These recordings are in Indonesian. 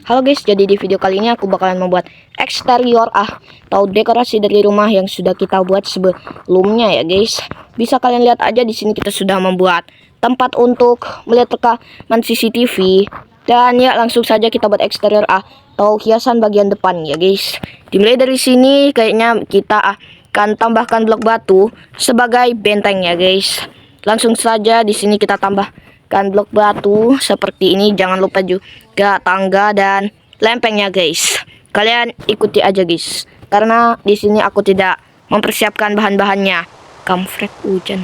Halo guys, jadi di video kali ini aku bakalan membuat eksterior atau dekorasi dari rumah yang sudah kita buat sebelumnya ya guys. Bisa kalian lihat aja di sini kita sudah membuat tempat untuk melihat rekaman CCTV, dan ya langsung saja kita buat eksterior atau hiasan bagian depan ya guys. Dimulai dari sini kayaknya kita akan tambahkan blok batu sebagai benteng ya guys. Langsung saja di sini kita tambahkan blok batu seperti ini. Jangan lupa juga tangga dan lempengnya guys. Kalian ikuti aja guys, karena di sini aku tidak mempersiapkan bahan-bahannya. Kampret hujan.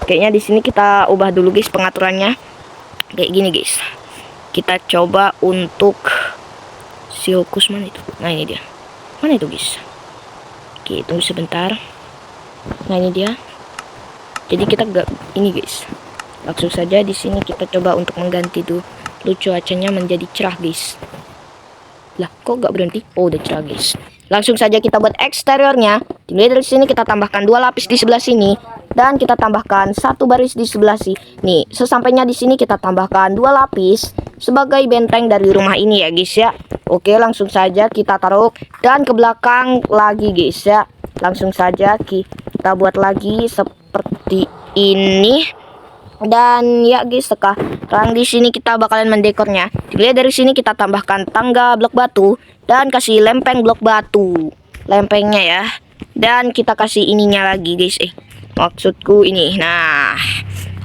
Kayaknya di sini kita ubah dulu guys pengaturannya. Kayak gini guys. Kita coba untuk silkus mana itu? Nah ini dia. Mana itu guys? Oke, tunggu sebentar. Nah ini dia. Jadi kita ini guys. Langsung saja di sini kita coba untuk mengganti dulu cuacanya menjadi cerah guys. Lah kok gak berhenti? Oh udah cerah guys. Langsung saja kita buat eksteriornya. Dimulai dari sini kita tambahkan 2 lapis di sebelah sini, dan kita tambahkan 1 baris di sebelah sini. Sesampainya di sini kita tambahkan 2 lapis sebagai benteng dari rumah ini ya guys ya. Oke, langsung saja kita taruh dan ke belakang lagi guys ya. Langsung saja kita buat lagi seperti ini. Dan ya guys, sekarang di sini kita bakalan mendekornya. Dimulai dari sini kita tambahkan tangga blok batu dan kasih lempeng blok batu, lempengnya ya. Dan kita kasih ininya lagi guys, maksudku ini. Nah,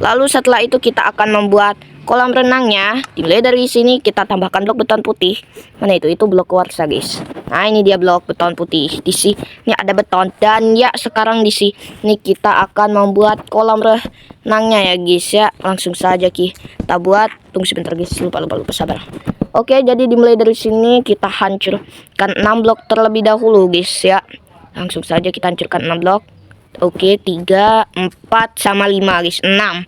lalu setelah itu kita akan membuat kolam renangnya. Dimulai dari sini kita tambahkan blok beton putih. Mana itu? Itu blok kuarsa guys. Nah ini dia blok beton putih. Di sini ada beton. Dan ya sekarang di sini kita akan membuat kolam renangnya ya guys ya. Langsung saja kita buat. Tunggu sebentar guys. Lupa sabar. Oke, jadi dimulai dari sini kita hancurkan 6 blok terlebih dahulu guys ya. Langsung saja kita hancurkan 6 blok. Oke, 3, 4 sama 5 guys. 6.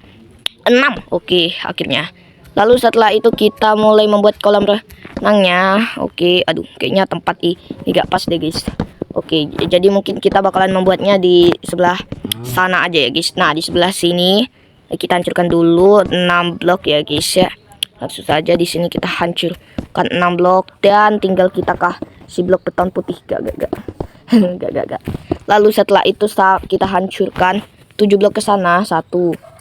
Oke, akhirnya. Lalu setelah itu kita mulai membuat kolam renangnya. Oke, aduh, kayaknya tempat ini gak pas deh guys. Oke, jadi mungkin kita bakalan membuatnya di sebelah sana aja ya guys. Nah, di sebelah sini kita hancurkan dulu 6 blok ya guys ya. Langsung saja di sini kita hancurkan 6 blok dan tinggal kita kasih blok beton putih. Gak. Lalu setelah itu kita hancurkan 7 blok ke sana. 1,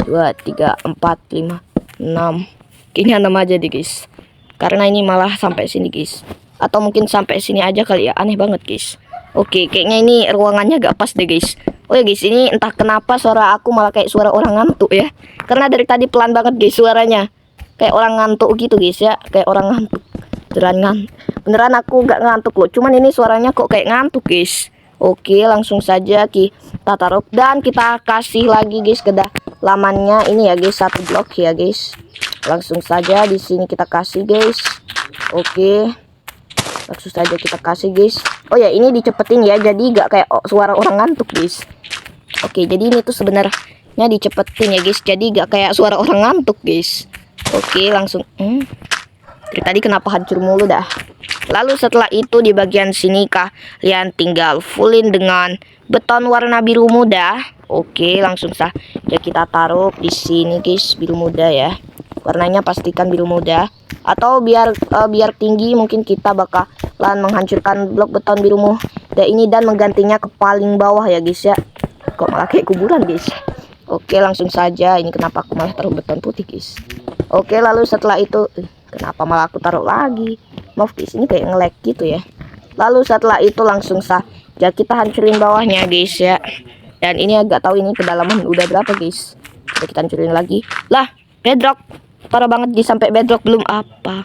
2, 3, 4, 5, 6. Kayaknya 6 aja deh guys, karena ini malah sampai sini guys. Atau mungkin sampai sini aja kali ya. Aneh banget guys. Oke, kayaknya ini ruangannya gak pas deh guys. Oh ya guys, ini entah kenapa suara aku malah kayak suara orang ngantuk ya. Karena dari tadi pelan banget guys suaranya. Kayak orang ngantuk gitu guys ya. Kayak orang ngantuk. Beneran aku gak ngantuk loh. Cuman ini suaranya kok kayak ngantuk guys. Oke, langsung saja kita taruh dan kita kasih lagi guys ke dalamannya ini ya guys, 1 blok ya guys. Langsung saja di sini kita kasih guys. Oke, langsung saja kita kasih guys. Oh ya, ini dicepetin ya, jadi gak kayak suara orang ngantuk guys. Oke, jadi ini tuh sebenarnya dicepetin ya guys, jadi gak kayak suara orang ngantuk guys. Oke, langsung dari tadi kenapa hancur mulu dah. Lalu setelah itu di bagian sini kalian tinggal fullin dengan beton warna biru muda. Oke, langsung saja kita taruh di sini guys, biru muda ya. Warnanya pastikan biru muda. Atau biar tinggi mungkin kita bakalan menghancurkan blok beton biru muda ini dan menggantinya ke paling bawah ya guys ya. Kok malah kayak kuburan guys. Oke, langsung saja. Ini kenapa aku malah taruh beton putih guys. Oke, lalu setelah itu kenapa malah aku taruh lagi? Maaf guys, ini kayak nge-lag gitu ya. Lalu setelah itu langsung saja kita hancurin bawahnya guys ya. Dan ini agak tahu ini kedalaman udah berapa guys. Kita hancurin lagi. Lah, bedrock. Parah banget guys, sampai bedrock belum apa.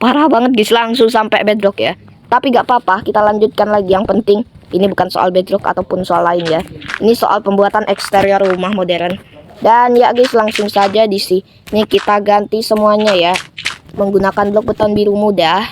Parah banget guys, langsung sampai bedrock ya. Tapi gak apa-apa, kita lanjutkan lagi. Yang penting ini bukan soal bedrock ataupun soal lain ya. Ini soal pembuatan eksterior rumah modern. Dan ya guys, langsung saja di sini kita ganti semuanya ya, menggunakan blok beton biru muda.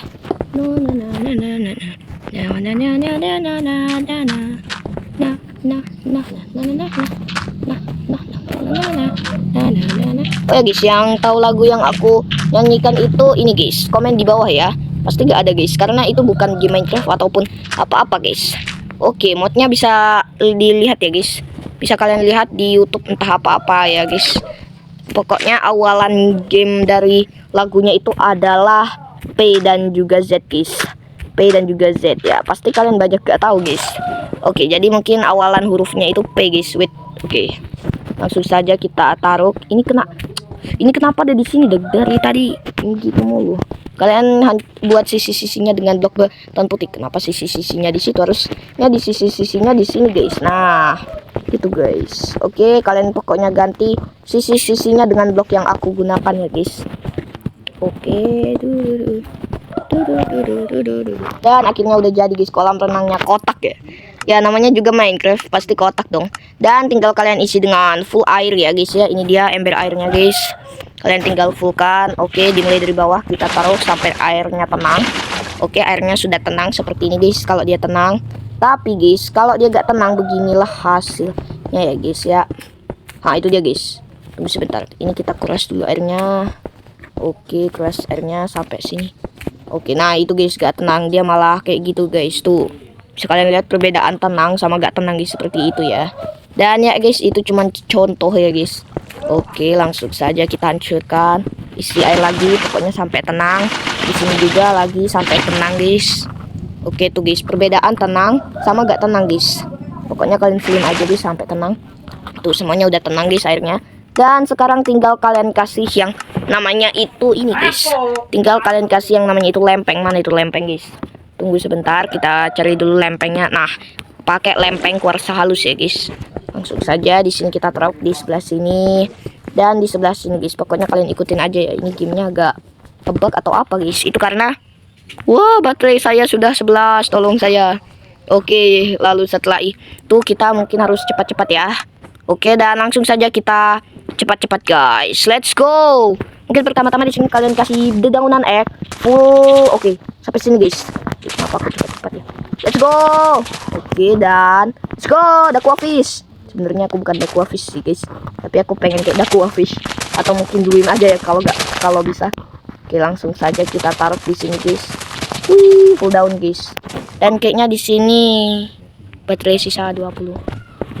Oh ya guys, yang tahu lagu yang aku nyanyikan itu ini guys, komen di bawah ya. Pasti gak ada guys, karena itu bukan game Minecraft ataupun apa-apa guys. Oke, modnya bisa dilihat ya guys. Bisa kalian lihat di YouTube entah apa-apa ya guys. Pokoknya awalan game dari lagunya itu adalah P dan juga Z guys. P dan juga Z ya. Pasti kalian banyak gak tahu guys. Oke, jadi mungkin awalan hurufnya itu P guys. Wait. Oke. Langsung saja kita taruh. Ini kenapa ada di sini dari tadi? Ini gitu mulu. Kalian buat sisi-sisinya dengan blok beton putih. Kenapa sisi-sisinya di situ, harusnya di sisi-sisinya di sini guys. Nah, gitu guys. Oke, kalian pokoknya ganti sisi-sisinya dengan blok yang aku gunakan ya guys. Oke, dan akhirnya udah jadi guys, kolam renangnya kotak ya. Ya namanya juga Minecraft, pasti kotak dong. Dan tinggal kalian isi dengan full air ya guys ya. Ini dia ember airnya guys. Kalian tinggal fullkan. Oke, dimulai dari bawah kita taruh sampai airnya tenang. Oke, airnya sudah tenang seperti ini guys. Kalau dia tenang. Tapi guys, kalau dia gak tenang, beginilah hasilnya ya guys ya. Nah itu dia guys. Tunggu sebentar. Ini kita kuras dulu airnya. Oke, kuras airnya sampai sini. Oke, nah itu guys, gak tenang. Dia malah kayak gitu guys. Tuh, bisa kalian lihat perbedaan tenang sama gak tenang guys, seperti itu ya. Dan ya guys, itu cuman contoh ya guys. Oke, langsung saja kita hancurkan. Isi air lagi, pokoknya sampai tenang. Di sini juga lagi sampai tenang guys. Oke tuh guys, perbedaan tenang sama gak tenang guys. Pokoknya kalian film aja guys sampai tenang. Tuh semuanya udah tenang guys airnya. Dan sekarang tinggal kalian kasih yang namanya itu ini guys. Tinggal kalian kasih yang namanya itu lempeng. Mana itu lempeng guys? Tunggu sebentar, kita cari dulu lempengnya. Nah, pakai lempeng kuarsa halus ya guys. Langsung saja di sini kita taruh di sebelah sini dan di sebelah sini guys. Pokoknya kalian ikutin aja ya. Ini gamenya agak tebak atau apa guys? Itu karena wah, baterai saya sudah 11. Tolong saya. Oke, lalu setelah itu kita mungkin harus cepat-cepat ya. Oke, dan langsung saja kita cepat-cepat guys. Let's go. Mungkin pertama-tama di sini kalian kasih dedaunan egg full. Oke, sampai sini guys. Kenapa aku cepat-cepat ya? Let's go. Oke, dan let's go. Dakuafish. Sebenarnya aku bukan dakuafish sih guys, tapi aku pengen kayak dakuafish atau mungkin duluin aja ya kalau bisa. Oke, langsung saja kita taruh di sini guys. Full down guys. Dan kayaknya di sini baterai sisa 20.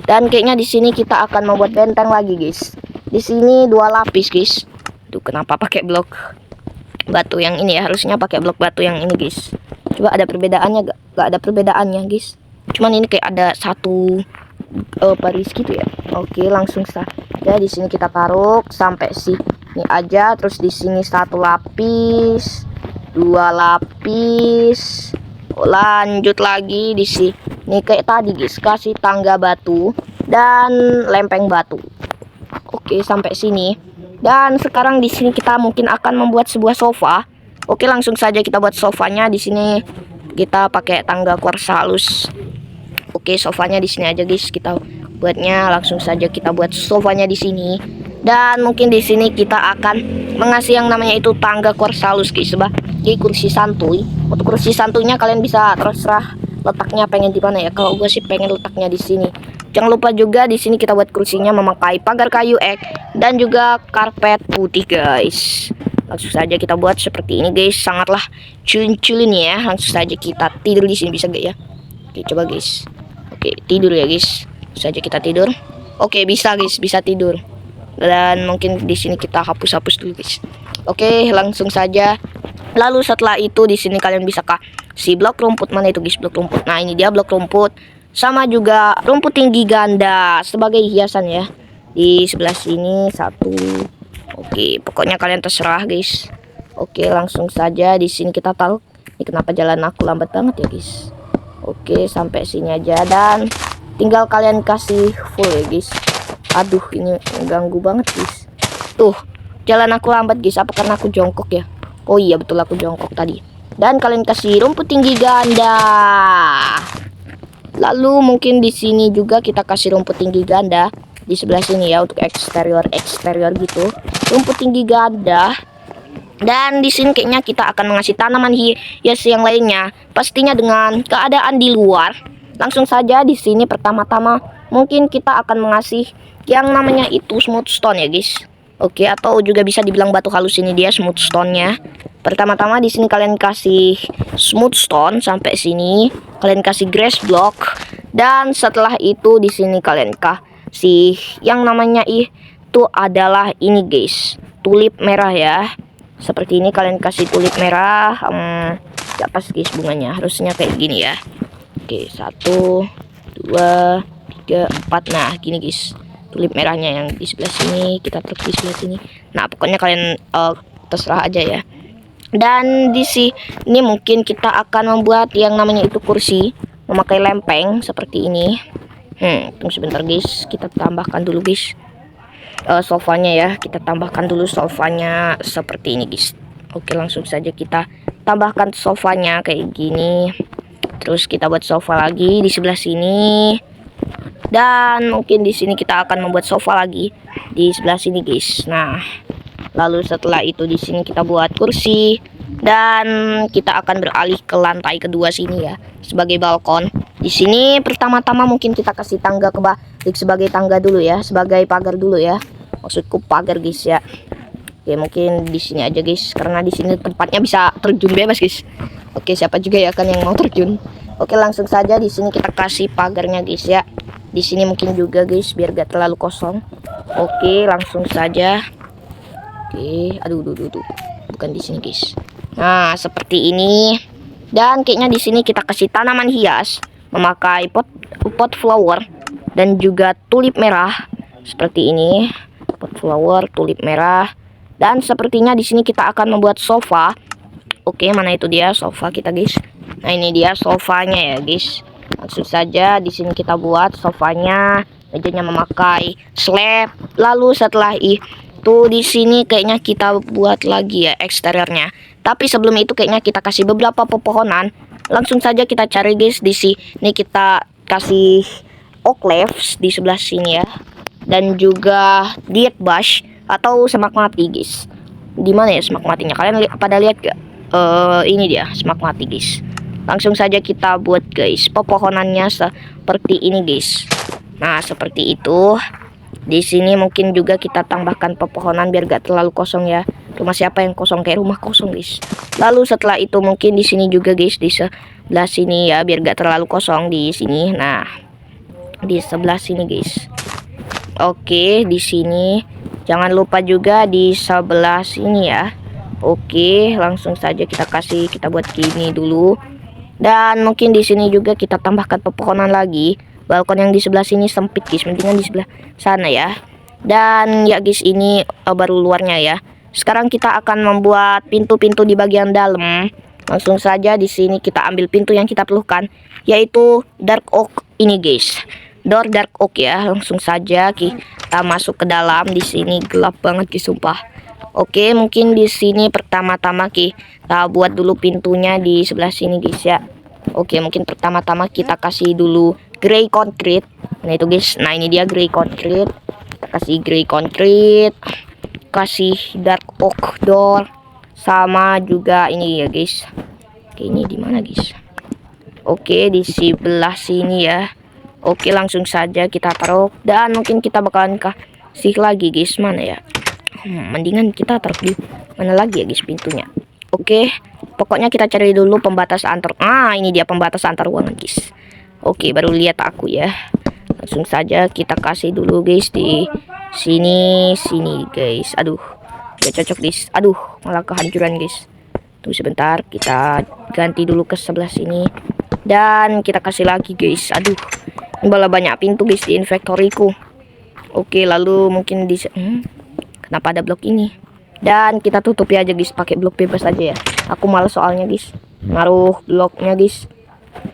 Dan kayaknya di sini kita akan membuat benteng lagi guys. Di sini 2 lapis guys. Tuh kenapa pakai blok batu yang ini ya? Harusnya pakai blok batu yang ini guys. Coba ada perbedaannya gak ada perbedaannya guys. Cuman ini kayak ada satu baris gitu ya. Oke, langsung saja di sini kita taruh sampai sini aja. Terus di sini 1 lapis, 2 lapis. Lanjut lagi di sini kayak tadi guys, kasih tangga batu dan lempeng batu. Oke, sampai sini. Dan sekarang di sini kita mungkin akan membuat sebuah sofa. Oke, langsung saja kita buat sofanya. Di sini kita pakai tangga kuarsa halus. Oke, sofanya di sini aja guys. Kita buatnya langsung saja kita buat sofanya di sini. Dan mungkin di sini kita akan mengasih yang namanya itu tangga kuarsa halus guys, sebagai kursi santuy. Untuk kursi santuйnya kalian bisa terserah letaknya pengen di mana ya. Kalau gue sih pengen letaknya di sini. Jangan lupa juga di sini kita buat kursinya memakai pagar kayu ek dan juga karpet putih guys. Langsung saja kita buat seperti ini guys. Sangatlah culin-culin ya. Langsung saja kita tidur di sini, bisa gak ya? Oke, coba guys. Oke, tidur ya guys. Saja kita tidur. Oke, bisa guys, bisa tidur. Dan mungkin di sini kita hapus-hapus dulu guys. Oke, langsung saja. Lalu setelah itu di sini kalian bisa kasih blok rumput. Mana itu guys blok rumput? Nah, ini dia blok rumput. Sama juga rumput tinggi ganda sebagai hiasan ya. Di sebelah sini 1. Oke, pokoknya kalian terserah guys. Oke, langsung saja di sini kita taruh. Ini kenapa jalan aku lambat banget ya guys? Oke, sampai sini aja dan tinggal kalian kasih full ya guys. Aduh, ini ganggu banget guys. Tuh, jalan aku lambat guys. Apa karena aku jongkok ya? Oh iya, betul aku jongkok tadi. Dan kalian kasih rumput tinggi ganda. Lalu mungkin di sini juga kita kasih rumput tinggi ganda di sebelah sini ya untuk eksterior gitu. Rumput tinggi ganda. Dan di sini kayaknya kita akan mengasih tanaman hias yang lainnya, pastinya dengan keadaan di luar. Langsung saja di sini pertama-tama mungkin kita akan mengasih yang namanya itu smooth stone ya guys. Oke, atau juga bisa dibilang batu halus, ini dia smooth stone-nya. Pertama-tama di sini kalian kasih smooth stone sampai sini. Kalian kasih grass block dan setelah itu di sini kalian kasih yang namanya itu adalah ini guys, tulip merah ya. Seperti ini, kalian kasih tulip merah. Gak pas guys bunganya, harusnya kayak gini ya. Oke, 1 2 3 4. Nah gini guys, tulip merahnya yang di sebelah sini, kita taruh di sebelah sini. Nah pokoknya kalian terserah aja ya. Dan di sini mungkin kita akan membuat yang namanya itu kursi memakai lempeng seperti ini. Tunggu sebentar guys, kita tambahkan dulu guys sofanya ya. Kita tambahkan dulu sofanya seperti ini guys. Oke, langsung saja kita tambahkan sofanya kayak gini. Terus kita buat sofa lagi di sebelah sini. Dan mungkin di sini kita akan membuat sofa lagi di sebelah sini guys. Nah, lalu setelah itu di sini kita buat kursi dan kita akan beralih ke lantai kedua sini ya sebagai balkon. Di sini pertama-tama mungkin kita kasih tangga ke balik sebagai tangga dulu ya, sebagai pagar dulu ya. Maksudku pagar guys ya. Oke, mungkin di sini aja guys karena di sini tempatnya bisa terjun bebas guys. Oke, siapa juga ya kan yang mau terjun. Oke, langsung saja di sini kita kasih pagarnya guys ya. Di sini mungkin juga guys biar gak terlalu kosong. Oke, langsung saja. Oke, aduh. Bukan di sini guys. Nah, seperti ini. Dan kayaknya di sini kita kasih tanaman hias memakai pot flower dan juga tulip merah seperti ini. Pot flower, tulip merah. Dan sepertinya di sini kita akan membuat sofa. Oke, mana itu dia sofa kita guys. Nah, ini dia sofanya ya guys. Langsung saja di sini kita buat sofanya, mejanya memakai slab. Lalu setelah itu di sini kayaknya kita buat lagi ya eksteriornya. Tapi sebelum itu kayaknya kita kasih beberapa pepohonan. Langsung saja kita cari guys di sini kita kasih oak leaves di sebelah sini ya. Dan juga diet bush atau semak mati guys. Di mana ya semak matinya? Kalian pada lihat gak? Ini dia semak mati guys. Langsung saja kita buat guys pepohonannya seperti ini guys. Nah seperti itu. Di sini mungkin juga kita tambahkan pepohonan biar gak terlalu kosong ya. Rumah siapa yang kosong kayak rumah kosong guys. Lalu setelah itu mungkin di sini juga guys di sebelah sini ya biar gak terlalu kosong di sini. Nah di sebelah sini guys. Oke, di sini jangan lupa juga di sebelah sini ya. Oke, langsung saja kita buat gini dulu. Dan mungkin di sini juga kita tambahkan pepohonan lagi. Balkon yang di sebelah sini sempit guys, mendingan di sebelah sana ya. Dan ya guys, ini baru luarnya ya. Sekarang kita akan membuat pintu-pintu di bagian dalam. Langsung saja di sini kita ambil pintu yang kita perlukan, yaitu dark oak ini guys. Door dark oak ya. Langsung saja kita masuk ke dalam. Di sini gelap banget guys, sumpah. Oke, mungkin di sini pertama-tama kita buat dulu pintunya di sebelah sini guys ya. Oke, mungkin pertama-tama kita kasih dulu grey concrete. Nah itu guys, nah ini dia grey concrete. Kita kasih grey concrete, kasih dark oak door, sama juga ini ya guys. Oke, ini di mana guys? Oke, di sebelah sini ya. Oke, langsung saja kita taruh. Dan mungkin kita bakalan kasih lagi guys, mana ya? Mendingan kita taruh di mana lagi ya guys pintunya. Oke, pokoknya kita cari dulu pembatas antar. Ini dia pembatas antar ruangan guys. Oke, baru lihat aku ya. Langsung saja kita kasih dulu guys di sini guys. Aduh, gak cocok guys. Aduh, malah kehancuran guys. Tunggu sebentar, kita ganti dulu ke sebelah sini. Dan kita kasih lagi guys. Aduh, ini malah banyak pintu guys di inventoryku. Oke, lalu mungkin di kenapa ada blok ini? Dan kita tutupi aja guys pakai blok bebas aja ya. Aku malas soalnya guys naruh bloknya guys.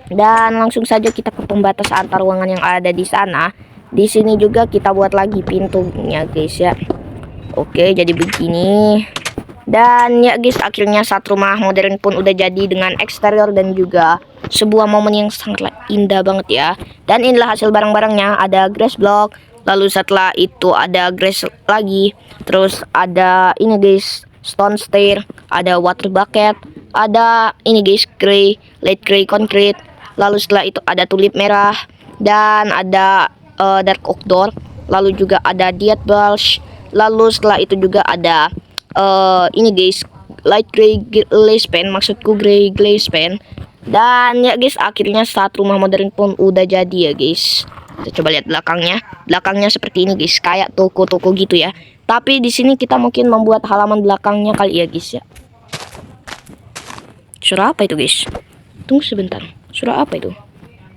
Dan langsung saja kita ke pembatas antar ruangan yang ada di sana. Di sini juga kita buat lagi pintunya guys ya. Oke, jadi begini. Dan ya guys, akhirnya satu rumah modern pun udah jadi dengan eksterior dan juga sebuah momen yang sangat indah banget ya. Dan inilah hasil barang-barangnya. Ada grass block, lalu setelah itu ada grass lagi, terus ada ini guys stone stair, ada water bucket, ada ini guys light gray concrete, lalu setelah itu ada tulip merah, dan ada dark oak door, lalu juga ada diet bulge, lalu setelah itu juga ada ini guys light gray glaze pen, maksudku gray glaze pen. Dan ya guys, akhirnya saat rumah modern pun udah jadi ya guys. Kita coba lihat belakangnya. Belakangnya seperti ini guys, kayak toko-toko gitu ya. Tapi di sini kita mungkin membuat halaman belakangnya kali ya guys ya. Suara apa itu guys? Tunggu sebentar. Suara apa itu?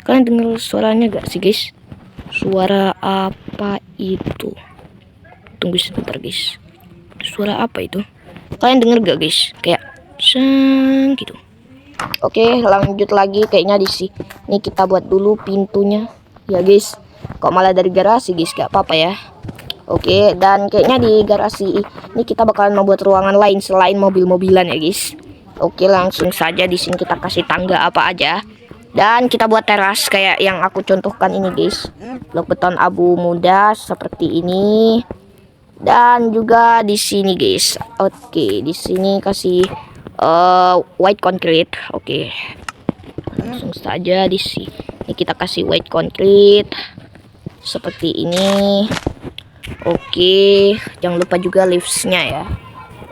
Kalian dengar suaranya gak sih guys? Suara apa itu? Tunggu sebentar guys. Suara apa itu? Kalian dengar gak guys? Kayak sang gitu. Oke, lanjut lagi. Kayaknya di sini kita buat dulu pintunya. Ya guys, kok malah dari garasi guys, gak apa-apa ya. Oke, dan kayaknya di garasi ini kita bakalan membuat ruangan lain selain mobil-mobilan ya guys. Oke, langsung saja di sini kita kasih tangga apa aja. Dan kita buat teras kayak yang aku contohkan ini guys. Blok beton abu muda seperti ini. Dan juga di sini guys. Oke, di sini kasih white concrete. Oke. Langsung saja di sini kita kasih white concrete seperti ini. Oke, jangan lupa juga leaves-nya ya.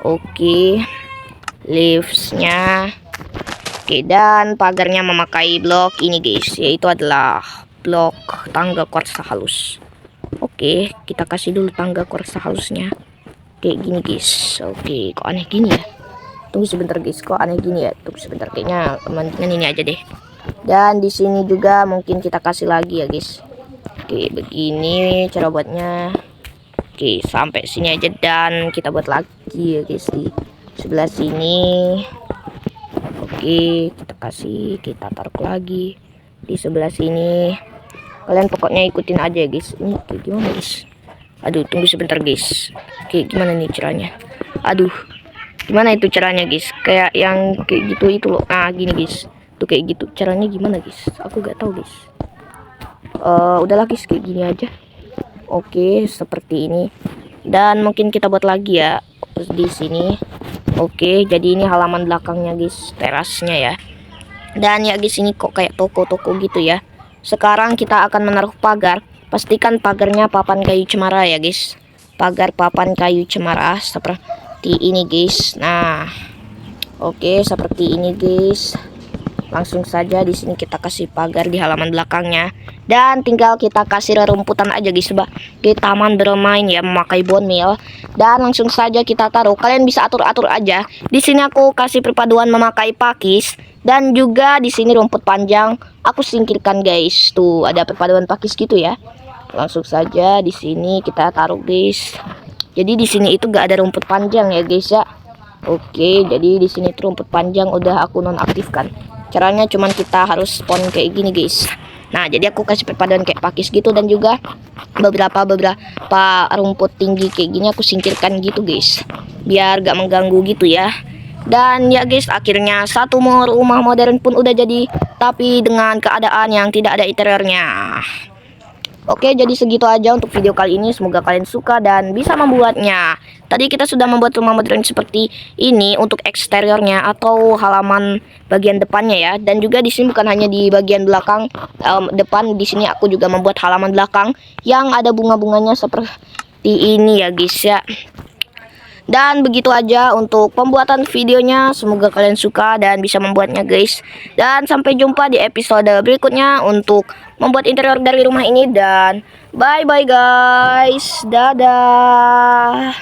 Oke, leaves-nya. Oke, dan pagarnya memakai blok ini guys, yaitu adalah blok tangga kuarsa halus. Oke, kita kasih dulu tangga kuarsa halusnya kayak gini guys. Oke, kok aneh gini ya? Tunggu sebentar guys, kok aneh gini ya? Tunggu sebentar, kayaknya mendingan ini aja deh. Dan di sini juga mungkin kita kasih lagi ya guys. Oke, begini cara buatnya. Oke, sampai sini aja dan kita buat lagi ya guys di sebelah sini. Oke, kita taruh lagi di sebelah sini. Kalian pokoknya ikutin aja ya guys. Ini kayak gimana guys? Aduh, tunggu sebentar guys. Oke, gimana nih caranya? Aduh, gimana itu caranya guys? Kayak yang kayak gitu itu loh. Nah, gini guys. Tuh kayak gitu. Caranya gimana guys? Aku gak tahu guys. Udahlah guys, kayak gini aja. Oke, seperti ini. Dan mungkin kita buat lagi ya di sini. Oke, jadi ini halaman belakangnya guys, terasnya ya. Dan ya guys, ini kok kayak toko-toko gitu ya. Sekarang kita akan menaruh pagar. Pastikan pagarnya papan kayu cemara ya guys. Pagar papan kayu cemara seperti ini guys. Nah, oke, seperti ini guys. Langsung saja di sini kita kasih pagar di halaman belakangnya. Dan tinggal kita kasih rerumputan aja guys, sebagai taman bermain ya, memakai bone meal. Dan langsung saja kita taruh. Kalian bisa atur-atur aja. Di sini aku kasih perpaduan memakai pakis dan juga di sini rumput panjang aku singkirkan guys. Tuh ada perpaduan pakis gitu ya. Langsung saja di sini kita taruh guys. Jadi di sini itu gak ada rumput panjang ya guys ya. Oke, jadi di sini tuh rumput panjang udah aku nonaktifkan. Caranya cuman kita harus spawn kayak gini guys. Nah, jadi aku kasih perpaduan kayak pakis gitu dan juga beberapa rumput tinggi kayak gini aku singkirkan gitu guys. Biar gak mengganggu gitu ya. Dan ya guys, akhirnya satu rumah modern pun udah jadi, tapi dengan keadaan yang tidak ada interiornya. Oke, jadi segitu aja untuk video kali ini. Semoga kalian suka dan bisa membuatnya. Tadi kita sudah membuat rumah modern seperti ini untuk eksteriornya atau halaman bagian depannya ya. Dan juga di sini bukan hanya di bagian belakang, depan, di sini aku juga membuat halaman belakang yang ada bunga-bunganya seperti ini ya guys ya. Dan begitu aja untuk pembuatan videonya. Semoga kalian suka dan bisa membuatnya guys. Dan sampai jumpa di episode berikutnya untuk membuat interior dari rumah ini. Dan bye bye guys. Dadah.